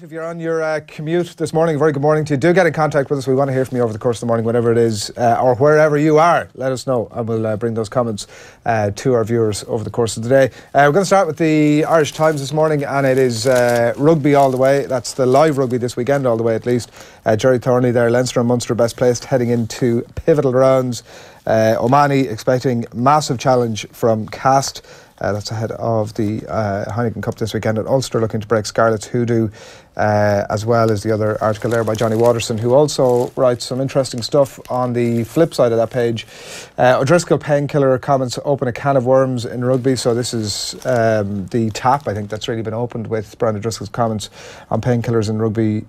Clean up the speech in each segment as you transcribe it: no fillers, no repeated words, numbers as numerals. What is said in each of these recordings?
If you're on your commute this morning, a very good morning to you. Do get in contact with us. We want to hear from you over the course of the morning, whatever it is, or wherever you are. Let us know, and we'll bring those comments to our viewers over the course of the day. We're going to start with the Irish Times this morning, and it is rugby all the way. That's the live rugby this weekend, all the way at least. Jerry Thornley there, Leinster and Munster best placed, heading into pivotal rounds. Omani expecting massive challenge from Cast. That's ahead of the Heineken Cup this weekend. And Ulster looking to break Scarlet's hoodoo, as well as the other article there by Johnny Watterson, who also writes some interesting stuff on the flip side of that page. O'Driscoll Painkiller comments open a can of worms in rugby. So this is the tap, I think, that's really been opened with Brian O'Driscoll's comments on painkillers in rugby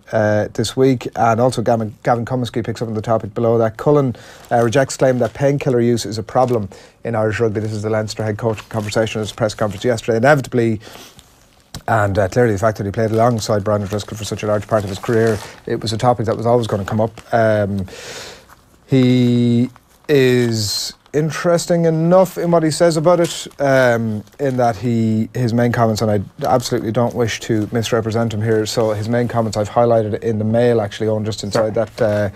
this week. And also Gavin Cummins picks up on the topic below that. Cullen rejects claim that painkiller use is a problem in Irish rugby. This is the Leinster head coach conversation at his press conference yesterday. Inevitably, and clearly the fact that he played alongside Brian O'Driscoll for such a large part of his career, it was a topic that was always going to come up. He is interesting enough in what he says about it, in that his main comments, and I absolutely don't wish to misrepresent him here, so his main comments I've highlighted in the Mail, actually, on just inside that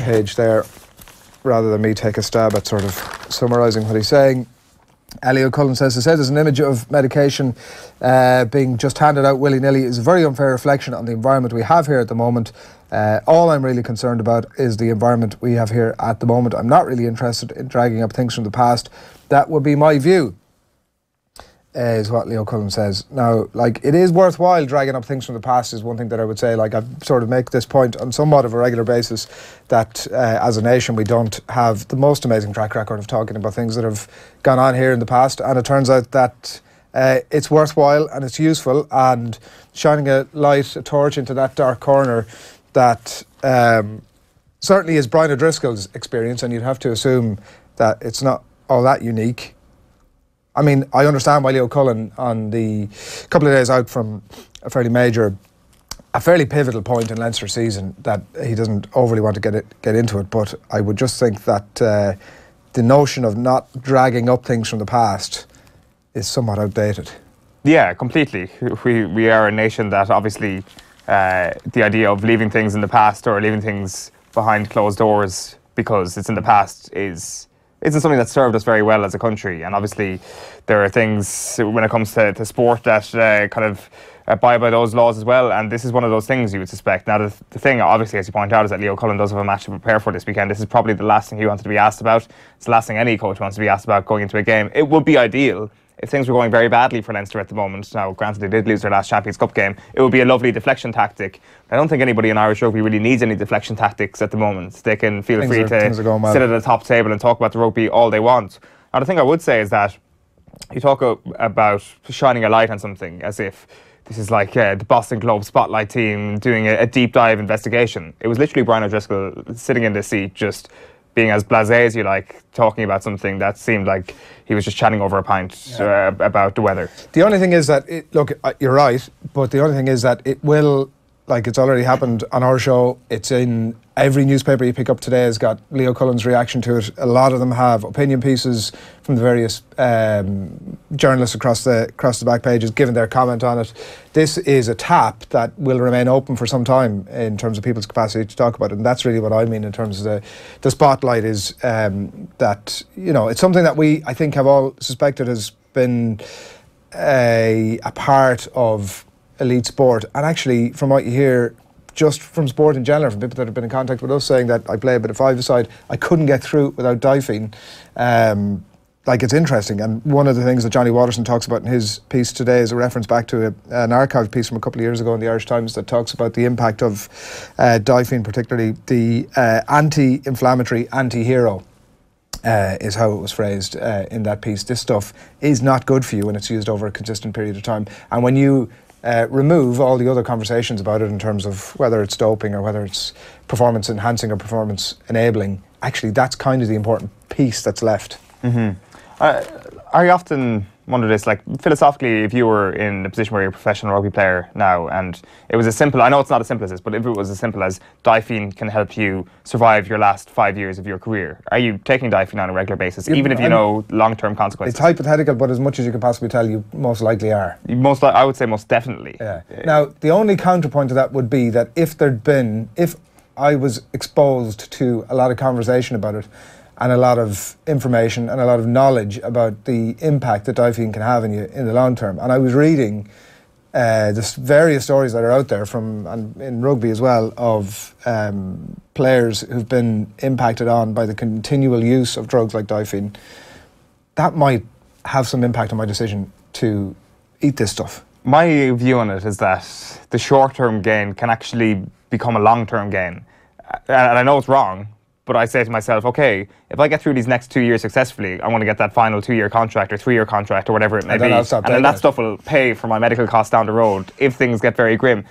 page there, rather than me take a stab at sort of summarising what he's saying. Elio Cullen says, to say there's an image of medication being just handed out willy-nilly is a very unfair reflection on the environment we have here at the moment. All I'm really concerned about is the environment we have here at the moment. I'm not really interested in dragging up things from the past. That would be my view, is what Leo Cullen says. Now, like, it is worthwhile dragging up things from the past is one thing that I would say. Like, I sort of make this point on somewhat of a regular basis that as a nation we don't have the most amazing track record of talking about things that have gone on here in the past, and it turns out that it's worthwhile and it's useful, and shining a torch into that dark corner that certainly is Brian O'Driscoll's experience, and you'd have to assume that it's not all that unique. I mean, I understand why Leo Cullen, on the couple of days out from a fairly pivotal point in Leinster's season, that he doesn't overly want to get into it, but I would just think that the notion of not dragging up things from the past is somewhat outdated. Yeah, completely. We are a nation that obviously the idea of leaving things in the past or leaving things behind closed doors because it's in the past isn't something that served us very well as a country. And obviously there are things when it comes to sport that kind of abide by those laws as well, and this is one of those things you would suspect. Now the thing, obviously, as you point out, is that Leo Cullen does have a match to prepare for this weekend. This is probably the last thing he wanted to be asked about. It's the last thing any coach wants to be asked about going into a game. It would be ideal if things were going very badly for Leinster at the moment. Now, granted, they did lose their last Champions Cup game. It would be a lovely deflection tactic. I don't think anybody in Irish rugby really needs any deflection tactics at the moment. They can feel free to sit at the top table and talk about the rugby all they want. Now, the thing I would say is that you talk about shining a light on something as if this is like the Boston Globe Spotlight team doing a deep dive investigation. It was literally Brian O'Driscoll sitting in this seat, just being as blasé as you like, talking about something that seemed like he was just chatting over a pint about the weather. The only thing is that, look, you're right, but the only thing is that it will, like, it's already happened on our show. It's in every newspaper you pick up today has got Leo Cullen's reaction to it. A lot of them have opinion pieces from the various journalists across the back pages giving their comment on it. This is a tap that will remain open for some time in terms of people's capacity to talk about it, and that's really what I mean in terms of the spotlight is that, you know, it's something that we, I think, have all suspected has been a part of elite sport. And actually, from what you hear just from sport in general, from people that have been in contact with us saying that I play a bit of five-a-side, I couldn't get through without diving. Like, it's interesting. And one of the things that Johnny Watterson talks about in his piece today is a reference back to an archived piece from a couple of years ago in the Irish Times that talks about the impact of diving, particularly the anti-inflammatory anti-hero. Is how it was phrased in that piece. This stuff is not good for you when it's used over a consistent period of time. And when you remove all the other conversations about it in terms of whether it's doping or whether it's performance enhancing or performance enabling, actually that's kind of the important piece that's left. Mm-hmm. I often wonder this, like, philosophically, if you were in a position where you're a professional rugby player now, and it was as simple, I know it's not as simple as this, but if it was as simple as Diphene can help you survive your last 5 years of your career, are you taking Diphene on a regular basis, even if you know long-term consequences? It's hypothetical, but as much as you can possibly tell, you most likely are. I would say most definitely. Yeah. Now, the only counterpoint to that would be that if I was exposed to a lot of conversation about it, and a lot of information and a lot of knowledge about the impact that Diphene can have in you in the long term. And I was reading the various stories that are out there and in rugby as well, of players who've been impacted on by the continual use of drugs like Diphene. That might have some impact on my decision to eat this stuff. My view on it is that the short-term gain can actually become a long-term gain. And I know it's wrong, but I say to myself, okay, if I get through these next 2 years successfully, I want to get that final 2-year contract or 3-year contract or whatever it may be. And then that stuff will pay for my medical costs down the road if things get very grim.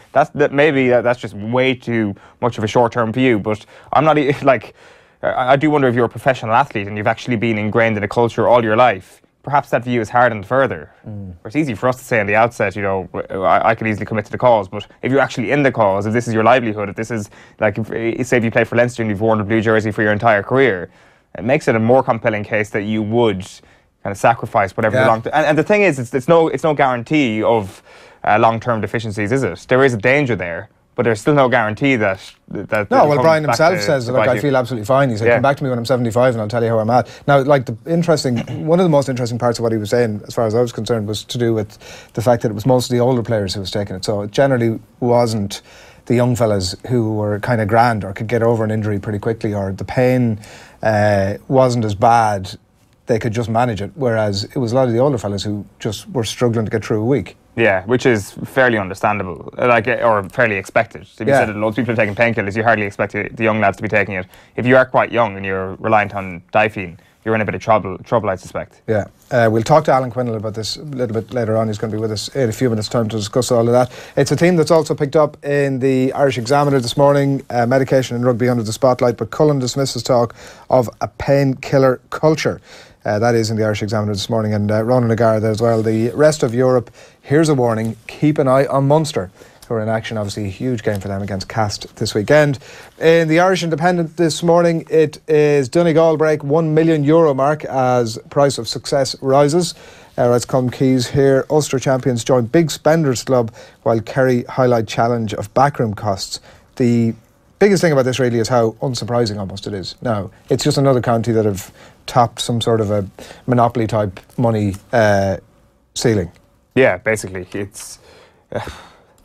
Maybe that's just way too much of a short-term view, but I'm not, like, I do wonder if you're a professional athlete and you've actually been ingrained in a culture all your life, perhaps that view is hardened further. It's easy for us to say on the outset, you know, I could easily commit to the cause, but if you're actually in the cause, if this is your livelihood, if this is, like, say if you play for Leinster and you've worn the blue jersey for your entire career, it makes it a more compelling case that you would kind of sacrifice whatever and the thing is, it's no guarantee of long-term deficiencies, is it? There is a danger there, but there's still no guarantee that no, well, Brian himself says, look, I feel absolutely fine. He said, come back to me when I'm 75 and I'll tell you how I'm at. Now, like, one of the most interesting parts of what he was saying, as far as I was concerned, was to do with the fact that it was most of the older players who was taking it. So it generally wasn't the young fellas who were kind of grand or could get over an injury pretty quickly, or the pain wasn't as bad, they could just manage it, whereas it was a lot of the older fellas who just were struggling to get through a week. Yeah, which is fairly understandable, or fairly expected. If you said that loads of people are taking painkillers, you hardly expect the young lads to be taking it. If you are quite young and you're reliant on Diphene, you're in a bit of trouble, I suspect. Yeah, we'll talk to Alan Quinnell about this a little bit later on. He's going to be with us in a few minutes' time to discuss all of that. It's a theme that's also picked up in the Irish Examiner this morning, medication in rugby under the spotlight, but Cullen dismisses talk of a painkiller culture. That is in the Irish Examiner this morning, and Ronan O'Gara there as well. The rest of Europe, here's a warning, keep an eye on Munster, who are in action. Obviously a huge game for them against Cast this weekend. In the Irish Independent this morning, it is Donegal break €1 million mark as price of success rises. Let's come Keys here. Ulster champions join Big Spenders Club, while Kerry highlight challenge of backroom costs. The biggest thing about this really is how unsurprising almost it is. Now, it's just another county that have topped some sort of a monopoly type money ceiling. Yeah, basically, it's.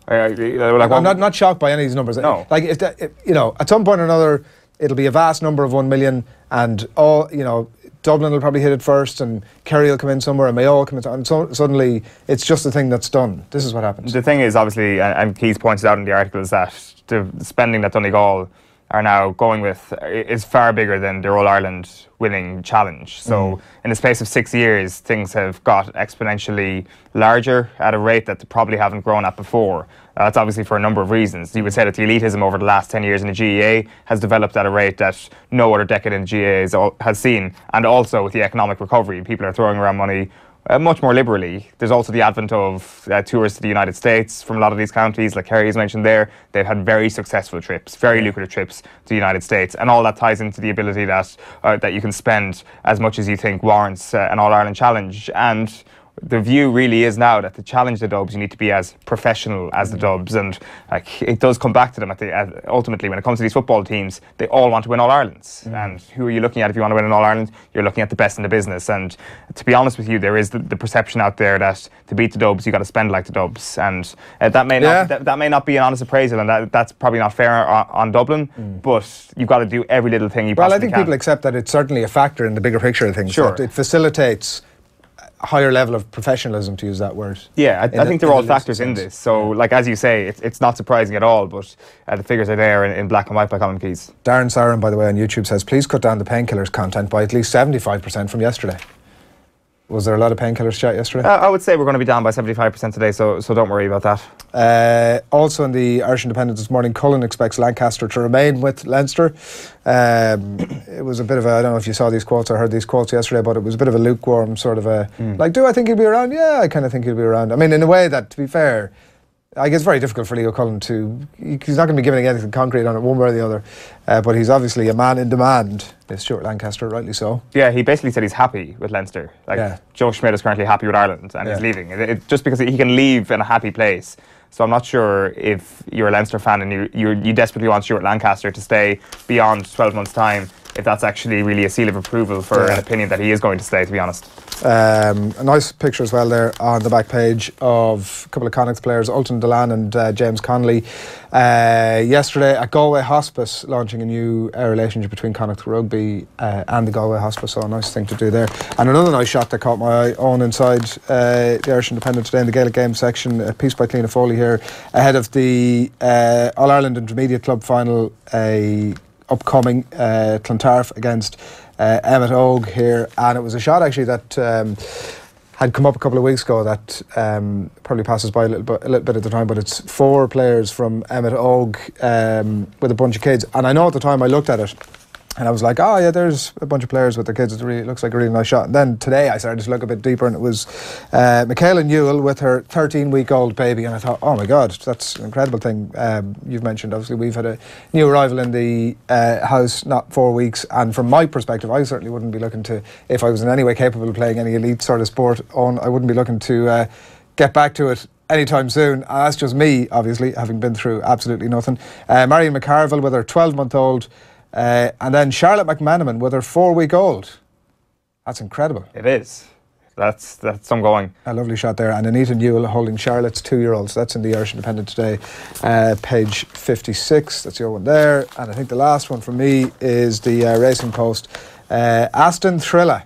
I'm not shocked by any of these numbers. No. Like, at some point or another, it'll be a vast number of 1 million, and Dublin will probably hit it first, and Kerry will come in somewhere, and Mayo will come in, and so suddenly it's just a thing that's done. This is what happens. The thing is, obviously, and Keys pointed out in the article, is that the spending that Donegal are now going with is far bigger than their All-Ireland winning challenge. So in the space of 6 years, things have got exponentially larger at a rate that they probably haven't grown at before. That's obviously for a number of reasons. You would say that the elitism over the last 10 years in the GEA has developed at a rate that no other decade in the GEA has seen. And also with the economic recovery, people are throwing around money much more liberally. There's also the advent of tours to the United States from a lot of these counties, like Kerry's mentioned there. They've had very successful trips, very lucrative trips to the United States, and all that ties into the ability that you can spend as much as you think warrants an All-Ireland challenge. And the view really is now that to challenge the Dubs, you need to be as professional as the Dubs, and it does come back to them ultimately when it comes to these football teams. They all want to win All-Irelands, and who are you looking at if you want to win an All-Ireland? You're looking at the best in the business, and to be honest with you, there is the perception out there that to beat the Dubs, you got to spend like the Dubs, and that may not be an honest appraisal, and that's probably not fair on Dublin, but you've got to do every little thing you possibly can. Well, I think people accept that it's certainly a factor in the bigger picture of things. Sure. It facilitates higher level of professionalism, to use that word. Yeah, I think they're all factors in this. So, like, as you say, it's not surprising at all, but the figures are there in black and white by Colin Keys. Darren Saran, by the way, on YouTube says, please cut down the painkillers content by at least 75% from yesterday. Was there a lot of Painkillers chat yesterday? I would say we're going to be down by 75% today, so don't worry about that. Also in the Irish Independent this morning, Cullen expects Lancaster to remain with Leinster. It was a bit of a, I don't know if you saw these quotes, I heard these quotes yesterday, but it was a bit of a lukewarm sort of a, like, do I think he'll be around? Yeah, I kind of think he'll be around. I mean, in a way that, to be fair, I guess it's very difficult for Leo Cullen to, he's not going to be giving anything concrete on it one way or the other, but he's obviously a man in demand, is Stuart Lancaster, rightly so. Yeah, he basically said he's happy with Leinster. Like, Joe Schmidt is currently happy with Ireland and he's leaving. Just because he can leave in a happy place. So I'm not sure if you're a Leinster fan and you desperately want Stuart Lancaster to stay beyond 12 months' time, if that's actually really a seal of approval for an opinion that he is going to stay, to be honest. A nice picture as well there on the back page of a couple of Connacht players, Ultan Delan and James Connolly. Yesterday at Galway Hospice, launching a new relationship between Connacht Rugby and the Galway Hospice, so a nice thing to do there. And another nice shot that caught my eye on inside the Irish Independent today in the Gaelic Games section, a piece by Cliona Foley here, ahead of the All-Ireland Intermediate Club final, upcoming Clontarf against Emmett Ogue here, and it was a shot actually that had come up a couple of weeks ago that probably passes by a little bit at the time, but it's 4 players from Emmett Ogue with a bunch of kids, and I know at the time I looked at it and I was like, oh yeah, there's a bunch of players with their kids. It looks like a really nice shot. And then today I started to look a bit deeper, and it was Michaela Newell with her 13-week-old baby, and I thought, oh my God, that's an incredible thing. You've mentioned, obviously, we've had a new arrival in the house, not 4 weeks, and from my perspective, I certainly wouldn't be looking to, if I was in any way capable of playing any elite sort of sport I wouldn't be looking to get back to it anytime soon. And that's just me, obviously, having been through absolutely nothing. Marion McCarville with her 12-month-old, and then Charlotte McManaman with her 4-week-old. That's incredible. It is. That's some going. A lovely shot there. And Anita Newell holding Charlotte's 2-year-old. So that's in the Irish Independent today, page 56. That's your one there. And I think the last one for me is the Racing Post. Aston Thriller.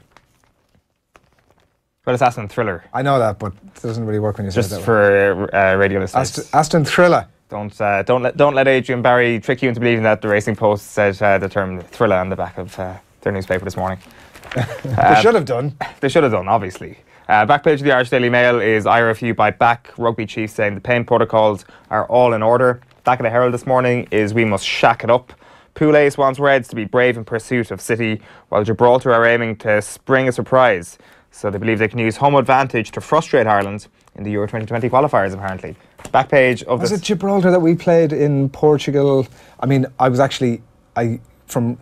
Well, it's Aston Thriller. I know that, but it doesn't really work when you say it that way. Just for radio listeners. Aston Thriller. Don't let Adrian Barry trick you into believing that the Racing Post said the term thriller on the back of their newspaper this morning. They should have done. They should have done, obviously. Back page of the Irish Daily Mail is IRFU by back rugby chief saying the pain protocols are all in order. Back of the Herald this morning is we must shack it up. Pool Ace wants Reds to be brave in pursuit of City, while Gibraltar are aiming to spring a surprise. So they believe they can use home advantage to frustrate Ireland in the Euro 2020 qualifiers, apparently. Back page of Was it Gibraltar that we played in Portugal? I mean, I was actually, from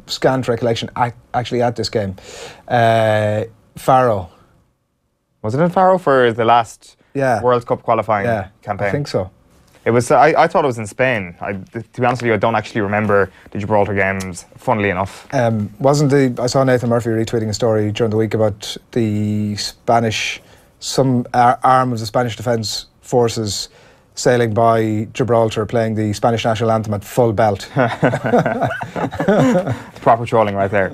scant recollection, actually at this game. Faro. Was it in Faro for the last World Cup qualifying campaign? I think so. It was. I thought it was in Spain. To be honest with you, I don't actually remember the Gibraltar games, funnily enough. I saw Nathan Murphy retweeting a story during the week about the Spanish, some arm of the Spanish Defence Forces sailing by Gibraltar playing the Spanish national anthem at full belt. Proper trolling right there.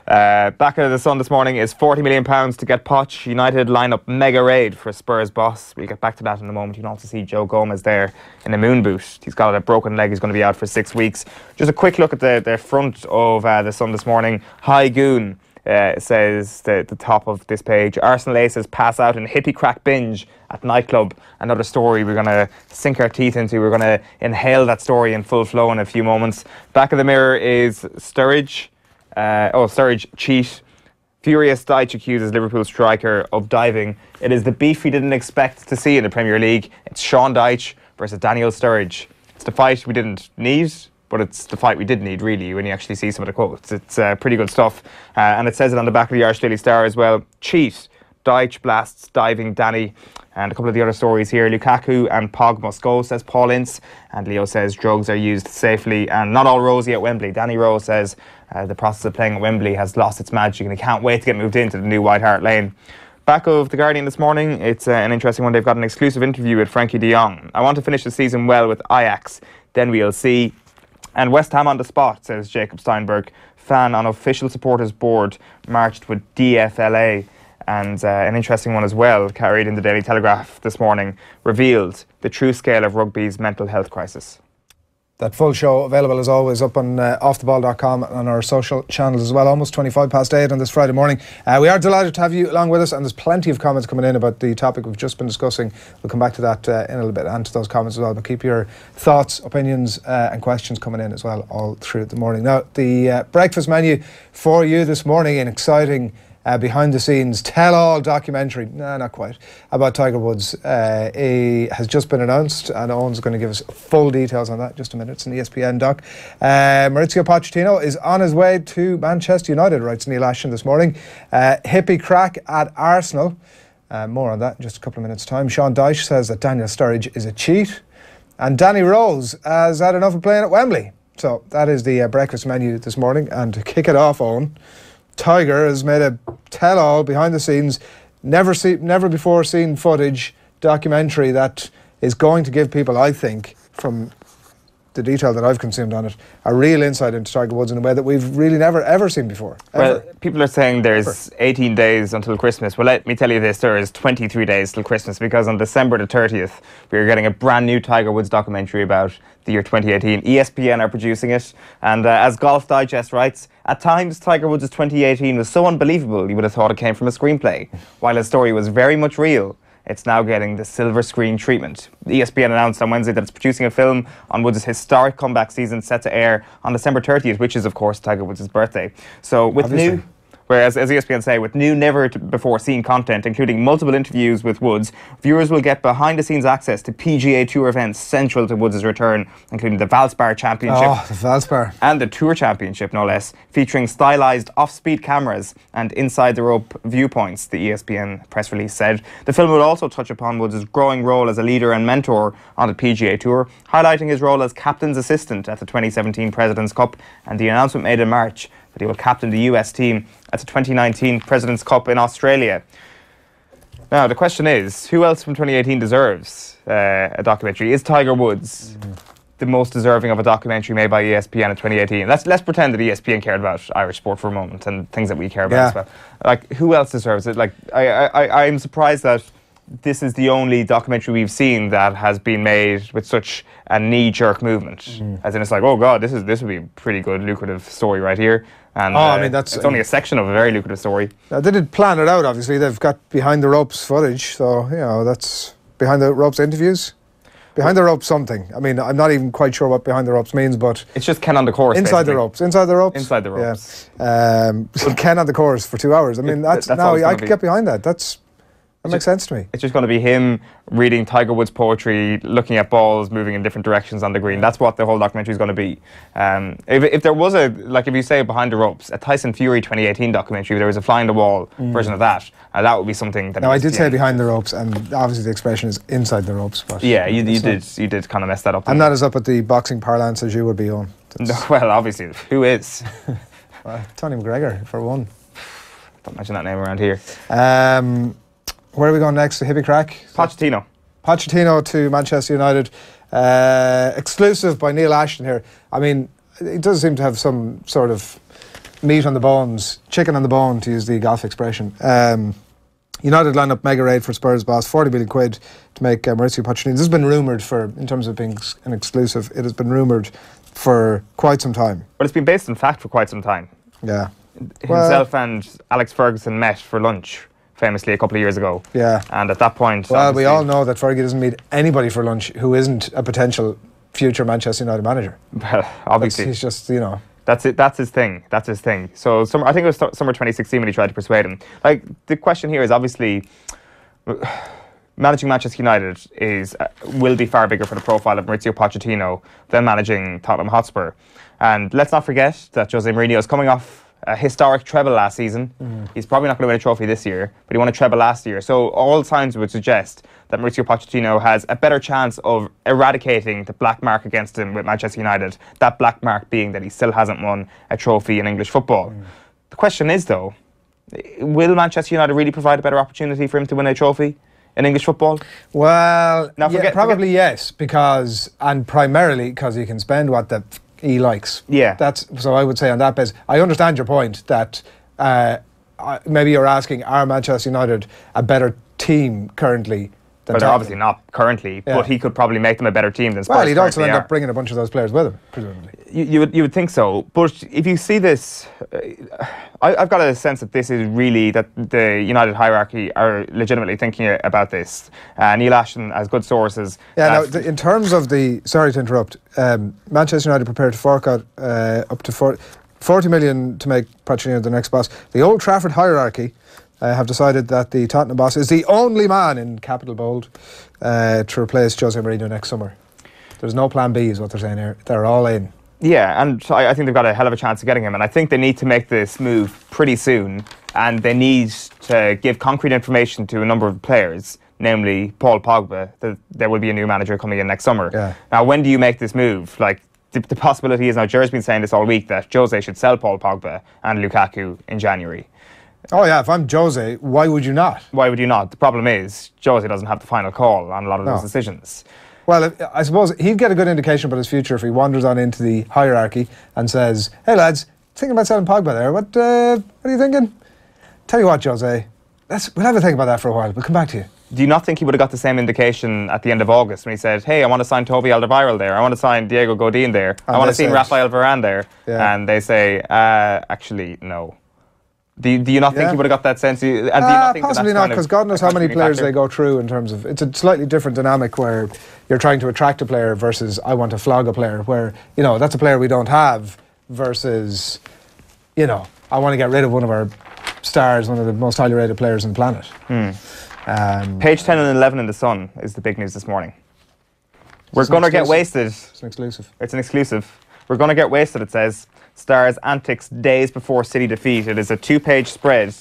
Back at the Sun this morning is £40 million to get Poch. United line up mega raid for Spurs boss. We'll get back to that in a moment. You can also see Joe Gomez there in a moon boot. He's got a broken leg. He's going to be out for 6 weeks. Just a quick look at the front of the Sun this morning. High Goon. Says the top of this page, Arsenal aces pass out in hippie crack binge at nightclub. Another story we're going to sink our teeth into. We're going to inhale that story in full flow in a few moments. Back of the Mirror is Sturridge. Sturridge cheat. Furious Dyche accuses Liverpool striker of diving. It is the beef he didn't expect to see in the Premier League. It's Sean Dyche versus Daniel Sturridge. It's the fight we didn't need, but it's the fight we did need, really, when you actually see some of the quotes. It's pretty good stuff. And it says it on the back of the Irish Daily Star as well. Cheat. Dyche blasts diving Danny. And a couple of the other stories here. Lukaku and Pog must go, says Paul Ince. And Leo says drugs are used safely and not all rosy at Wembley. Danny Rowe says the process of playing at Wembley has lost its magic and he can't wait to get moved into the new White Hart Lane. Back of The Guardian this morning, it's an interesting one. They've got an exclusive interview with Frankie de Jong. I want to finish the season well with Ajax. Then we'll see. And West Ham on the spot, says Jacob Steinberg. Fan on official supporters board marched with DFLA. And an interesting one as well, carried in the Daily Telegraph this morning, revealed the true scale of rugby's mental health crisis. That full show available as always up on offtheball.com and on our social channels as well. Almost 8:25 on this Friday morning. We are delighted to have you along with us, and there's plenty of comments coming in about the topic we've just been discussing. We'll come back to that in a little bit and to those comments as well. But keep your thoughts, opinions and questions coming in as well all through the morning. Now, the breakfast menu for you this morning, an exciting behind-the-scenes tell-all documentary, not quite, about Tiger Woods. Has just been announced, and Owen's going to give us full details on that in just a minute. It's an ESPN doc. Maurizio Pochettino is on his way to Manchester United, writes Neil Ashton this morning. Hippie crack at Arsenal. More on that in just a couple of minutes' time. Sean Dyche says that Daniel Sturridge is a cheat. And Danny Rose has had enough of playing at Wembley. So that is the breakfast menu this morning. And to kick it off, Owen, Tiger has made a tell-all, behind-the-scenes, never before seen footage documentary that is going to give people, I think, from the detail that I've consumed on it, a real insight into Tiger Woods in a way that we've really never ever seen before. Well, people are saying there's 18 days until Christmas. Well, let me tell you this, there is 23 days till Christmas, because on December the 30th, we are getting a brand new Tiger Woods documentary about the year 2018. ESPN are producing it, and as Golf Digest writes, at times Tiger Woods' 2018 was so unbelievable you would have thought it came from a screenplay. While his story was very much real, it's now getting the silver screen treatment. ESPN announced on Wednesday that it's producing a film on Woods' historic comeback season set to air on December 30th, which is, of course, Tiger Woods' birthday. So with Obviously. Whereas, as ESPN say, with new never-before-seen content, including multiple interviews with Woods, viewers will get behind-the-scenes access to PGA Tour events central to Woods' return, including the Valspar Championship. Oh, the Valspar. And the Tour Championship, no less, featuring stylised off-speed cameras and inside-the-rope viewpoints, the ESPN press release said. The film will also touch upon Woods' growing role as a leader and mentor on the PGA Tour, highlighting his role as captain's assistant at the 2017 President's Cup and the announcement made in March that he will captain the US team at the 2019 President's Cup in Australia. Now, the question is, who else from 2018 deserves a documentary? Is Tiger Woods the most deserving of a documentary made by ESPN in 2018? Let's pretend that ESPN cared about Irish sport for a moment and things that we care about as well. Like, who else deserves it? Like, I'm surprised that this is the only documentary we've seen that has been made with such a knee-jerk movement. As in, it's like, oh God, this would be a pretty good, lucrative story right here. And I mean, that's it's only a section of a very lucrative story. They did plan it out, obviously. They've got behind the ropes footage, so, you know, that's behind the ropes interviews. Behind the ropes something. I mean, I'm not even quite sure what behind the ropes means, but it's just Ken on the course. Inside basically. the ropes. Inside the ropes? Inside the ropes. Yeah. Ken on the course for 2 hours. I mean, that's now I could get behind that. That makes sense to me. It's just going to be him reading Tiger Woods poetry, looking at balls moving in different directions on the green. That's what the whole documentary is going to be. If there was if you say behind the ropes, a Tyson Fury 2018 documentary, if there was a fly in the wall version of that, that would be something that. Now, I did say behind the ropes, and obviously the expression is inside the ropes. But yeah, you did kind of mess that up. I'm not as up at the boxing parlance as you would be on. No, well, obviously, who is? Tony McGregor, for one. Don't mention that name around here. Where are we going next? The Hippie crack? Pochettino to Manchester United. Exclusive by Neil Ashton here. I mean, it does seem to have some sort of meat on the bones, chicken on the bone, to use the golf expression. United line up mega raid for Spurs boss, 40 million quid to make Maurizio Pochettino. This has been rumoured in terms of being an exclusive, it has been rumoured for quite some time. Well, it's been based on fact for quite some time. Yeah. Himself and Alex Ferguson met for lunch famously a couple of years ago. Yeah. And at that point... Well, we all know that Fergie doesn't meet anybody for lunch who isn't a potential future Manchester United manager. Well, obviously. He's just, you know... That's it. That's his thing. That's his thing. So I think it was summer 2016 when he tried to persuade him. Like, the question here is obviously... managing Manchester United will be far bigger for the profile of Maurizio Pochettino than managing Tottenham Hotspur. And let's not forget that Jose Mourinho is coming off a historic treble last season. He's probably not going to win a trophy this year, but he won a treble last year. So all signs would suggest that Maurizio Pochettino has a better chance of eradicating the black mark against him with Manchester United. That black mark being that he still hasn't won a trophy in English football. The question is, though, will Manchester United really provide a better opportunity for him to win a trophy in English football? Well, probably yes, and primarily because he can spend what he likes. Yeah. So I would say on that basis, I understand your point that maybe you're asking, are Manchester United a better team currently But they're obviously not currently, but he could probably make them a better team than Spurs. Well, he'd also end up bringing a bunch of those players with him, presumably. You would think so. But if you see this, I've got a sense that this is really, that the United hierarchy are legitimately thinking about this. Neil Ashton has good sources. Yeah, now, in terms of the, sorry to interrupt, Manchester United prepared to fork out up to 40 million to make Pochettino the next boss. The Old Trafford hierarchy have decided that the Tottenham boss is the only man, in capital bold, to replace Jose Mourinho next summer. There's no plan B, is what they're saying here. They're all in. Yeah, and I think they've got a hell of a chance of getting him, and I think they need to make this move pretty soon, and they need to give concrete information to a number of players, namely Paul Pogba, that there will be a new manager coming in next summer. Yeah. Now, when do you make this move? Like, the possibility is, now Jer's been saying this all week, that Jose should sell Paul Pogba and Lukaku in January. Oh yeah, if I'm Jose, why would you not? Why would you not? The problem is, Jose doesn't have the final call on a lot of those decisions. Well, I suppose he'd get a good indication about his future if he wanders on into the hierarchy and says, "Hey lads, thinking about selling Pogba there. What are you thinking? Tell you what, Jose, we'll have a think about that for a while. We'll come back to you." Do you not think he would have got the same indication at the end of August when he said, "Hey, I want to sign Toby Alderweireld there. I want to sign Diego Godin there. I want to sign Rafael Varane there." Yeah. And they say, "Actually, no." Do you not think he would have got that sense? Do you not think possibly not, because God knows how many players they go through in terms of... It's a slightly different dynamic where you're trying to attract a player versus I want to flog a player, where, you know, that's a player we don't have versus, you know, I want to get rid of one of our stars, one of the most highly rated players on the planet. Page 10 and 11 in The Sun is the big news this morning. We're going to get wasted. It's an exclusive. It's an exclusive. We're going to get wasted, it says. Stars' antics days before City defeat. It is a 2-page spread.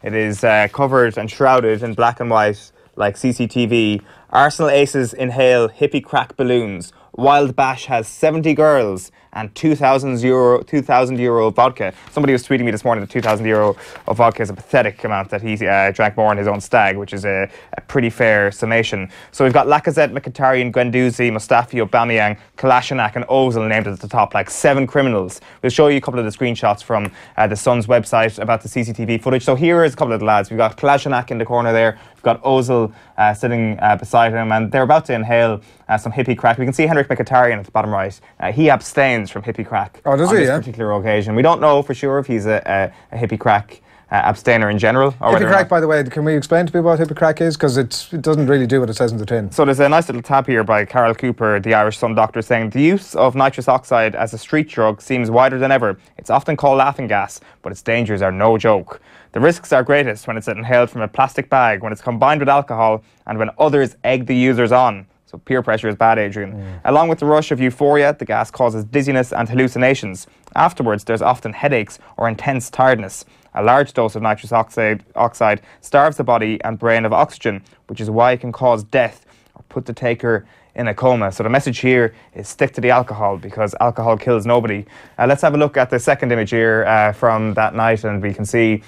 It is covered and shrouded in black and white like CCTV. Arsenal aces inhale hippie crack balloons. Wild Bash has 70 girls and €2,000 vodka. Somebody was tweeting me this morning that €2,000 of vodka is a pathetic amount that he drank more in his own stag, which is a pretty fair summation. So we've got Lacazette, Mkhitaryan, Guendouzi, Mustafi, Aubameyang, Kolasinac and Ozil named at the top, like 7 criminals. We'll show you a couple of the screenshots from the Sun's website about the CCTV footage. So here is a couple of the lads. We've got Kolasinac in the corner there. We've got Ozil sitting beside him, and they're about to inhale some hippie crack. We can see Henrik Mkhitaryan at the bottom right. He abstains from hippie crack on this particular occasion. We don't know for sure if he's a hippie crack abstainer in general. Hippie crack, by the way, can we explain to people what hippie crack is? Because it doesn't really do what it says in the tin. So there's a nice little tab here by Carol Cooper, the Irish Sun doctor, saying the use of nitrous oxide as a street drug seems wider than ever. It's often called laughing gas, but its dangers are no joke. The risks are greatest when it's inhaled from a plastic bag, when it's combined with alcohol, and when others egg the users on. So peer pressure is bad, Adrian. Along with the rush of euphoria, the gas causes dizziness and hallucinations. Afterwards, there's often headaches or intense tiredness. A large dose of nitrous oxide starves the body and brain of oxygen, which is why it can cause death or put the taker in a coma. So the message here is stick to the alcohol, because alcohol kills nobody. Let's have a look at the second image here from that night, and we can see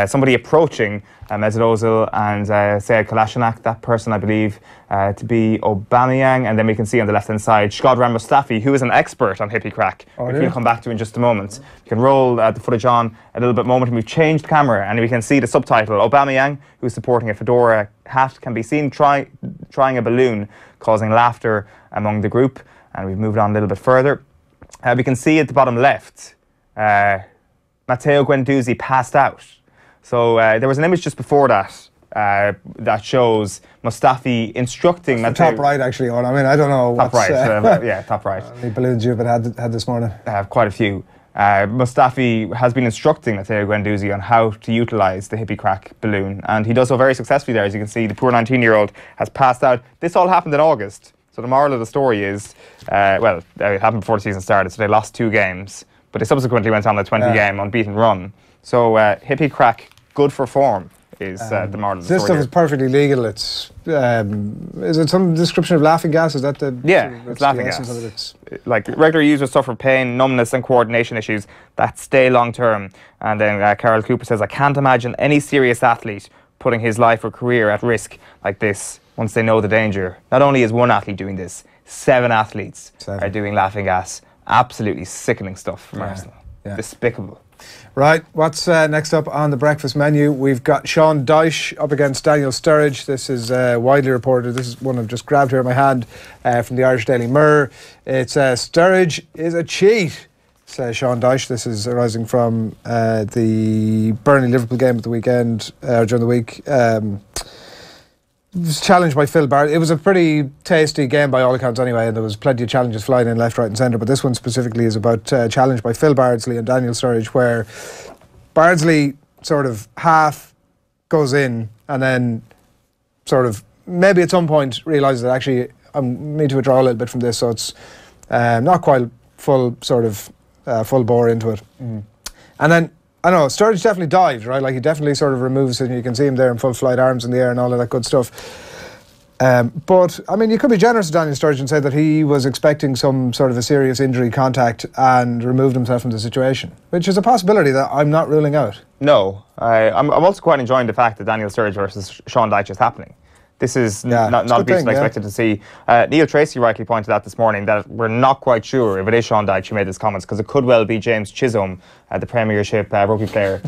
somebody approaching Mesut Ozil and Sead Kolasinac, that person I believe to be Aubameyang, and then we can see on the left hand side Shkodran Mustafi, who is an expert on hippie crack, which we'll come back to in just a moment. You can roll the footage on a little bit moment, and we've changed camera and we can see the subtitle. Aubameyang, who's supporting a fedora hat, can be seen trying a balloon, causing laughter among the group. And we've moved on a little bit further. We can see at the bottom left Matteo Guendouzi passed out. So there was an image just before that that shows Mustafi instructing Matteo. Top right, actually. I mean, I don't know. Top right, yeah, top right. How many balloons you've had this morning? Quite a few. Mustafi has been instructing Matteo Guendouzi on how to utilise the hippie crack balloon, and he does so very successfully there. As you can see, the poor 19-year-old has passed out. This all happened in August. So the moral of the story is, well, it happened before the season started, so they lost 2 games, but they subsequently went on a 20-game unbeaten run. So hippie crack, good for form, is the moral of the story. This stuff is perfectly legal. It's is it some description of laughing gas? Is that the it's laughing gas? Like regular users suffer pain, numbness, and coordination issues that stay long term. And then Carol Cooper says, "I can't imagine any serious athlete putting his life or career at risk like this once they know the danger." Not only is one athlete doing this, 7 athletes are doing laughing gas. Absolutely sickening stuff from Arsenal. Despicable. Right, what's next up on the breakfast menu? We've got Sean Dyche up against Daniel Sturridge. This is widely reported. This is one I've just grabbed here in my hand from the Irish Daily Mirror. It's Sturridge is a cheat, says Sean Dyche. This is arising from the Burnley-Liverpool game at the weekend, during the week. It was challenged by Phil Bard. It was a pretty tasty game by all accounts anyway, and there was plenty of challenges flying in left, right and centre, but this one specifically is about challenge by Phil Bardsley and Daniel Sturridge, where Bardsley sort of half goes in and then sort of maybe at some point realises that actually I need to withdraw a little bit from this, so it's not quite full sort of full bore into it. And then I don't know, Sturridge definitely dived, right? Like he definitely sort of removes it, and you can see him there in full flight, arms in the air and all of that good stuff. But, I mean, you could be generous to Daniel Sturridge and say that he was expecting some sort of a serious injury contact and removed himself from the situation, which is a possibility that I'm not ruling out. No, I'm also quite enjoying the fact that Daniel Sturridge versus Sean Dyche is happening. This is not a beast I expected to see. Neil Tracy rightly pointed out this morning that we're not quite sure if it is Sean Dyche who made these comments, because it could well be James Chisholm, the Premiership rugby player.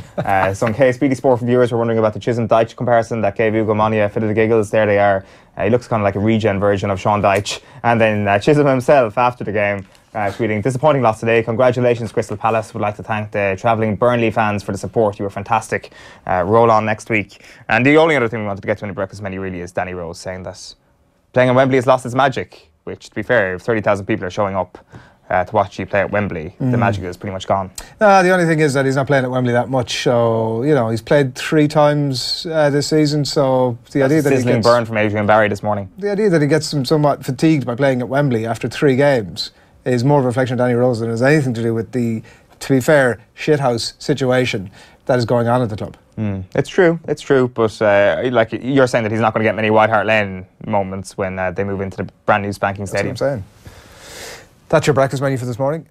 So in case BT Sport viewers were wondering about the Chisholm-Dyche comparison that gave Ugo Money a fit of the giggles, there they are. He looks kind of like a regen version of Sean Dyche. And then Chisholm himself after the game, tweeting, disappointing loss today. Congratulations, Crystal Palace. Would like to thank the travelling Burnley fans for the support. You were fantastic. Roll on next week. And the only other thing we wanted to get to in the breakfast menu really is Danny Rose saying that playing at Wembley has lost its magic, which, to be fair, if 30,000 people are showing up to watch you play at Wembley, the magic is pretty much gone. The only thing is that he's not playing at Wembley that much, so, you know, he's played 3 times this season, so the idea that he sizzling gets... burn from Adrian Barry this morning. The idea that he gets somewhat fatigued by playing at Wembley after 3 games is more of a reflection of Danny Rose than it has anything to do with the, to be fair, shithouse situation that is going on at the club. It's true, but like you're saying that he's not going to get many White Hart Lane moments when they move into the brand new spanking stadium. That's what I'm saying. That's your breakfast menu for this morning.